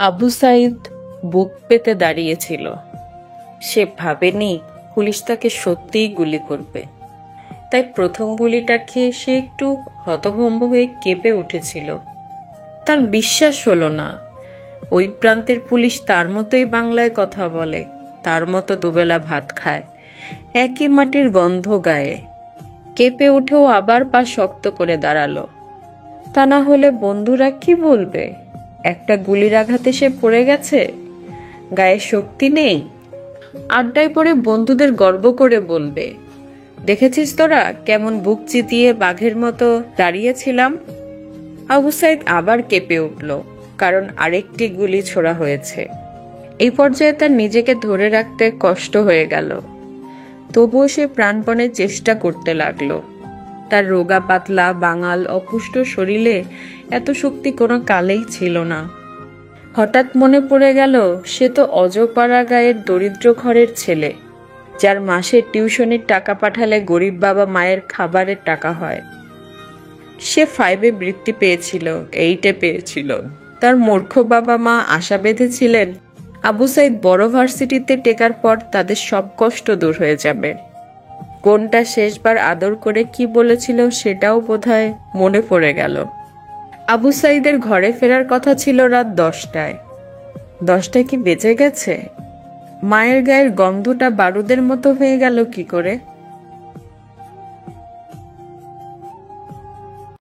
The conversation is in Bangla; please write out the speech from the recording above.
আবু সাইদ বুক পেতে দাঁড়িয়েছিল। সে ভাবেনি পুলিশ তাকে সত্যিই গুলি করবে। তাই প্রথম গুলিটা খেয়ে সে একটু হতভম্ব হয়ে কেঁপে উঠেছিল। তার বিশ্বাস হলো না ওই প্রান্তের পুলিশ তার মতোই বাংলায় কথা বলে, তার মতো দুবেলা ভাত খায়, একই মাটির গন্ধ গায়ে। কেঁপে উঠেও আবার পা শক্ত করে দাঁড়ালো। তা না হলে বন্ধুরা কি বলবে? একটা গুলির আঘাতে সে পড়ে গেছে, গায়ে শক্তি নেই। আড্ডায় পড়ে বন্ধুদের গর্ব করে বলবে, দেখেছিস তোরা কেমন বুক চিতিয়ে বাঘের মতো দাঁড়িয়েছিলাম। আবু সাইদ আবার কেঁপে উঠল, কারণ আরেকটি গুলি ছোড়া হয়েছে। এই পর্যায়ে তার নিজেকে ধরে রাখতে কষ্ট হয়ে গেল। তবুও সে প্রাণপণে চেষ্টা করতে লাগলো। তার রোগা পাতলা বাঙাল অপুষ্ট শরীরে এত শক্তি কোনো কালেই ছিল না। হঠাৎ মনে পড়ে গেল সে তো অজপাড়া গায়ের দরিদ্র ঘরের ছেলে, যার মাসে টিউশনির টাকা পাঠালে গরিব বাবা মায়ের খাবারের টাকা হয়। সে 5-এ বৃত্তি পেয়েছিল, 8-এ পেয়েছিল। তার মূর্খ বাবা মা আশা বেঁধেছিলেন আবু সাইদ বড় ভার্সিটিতে টেকার পর তাদের সব কষ্ট দূর হয়ে যাবে। কোনটা শেষবার আদর করে কি বলেছিল সেটাও বোধহয় মনে পড়ে গেল। আবু সাইদের ঘরে ফেরার কথা ছিল রাত 10টায়। 10টায় কি বেঁচে গেছে? মায়ের গায়ের গন্ধটা বারুদের মতো হয়ে গেল কি করে?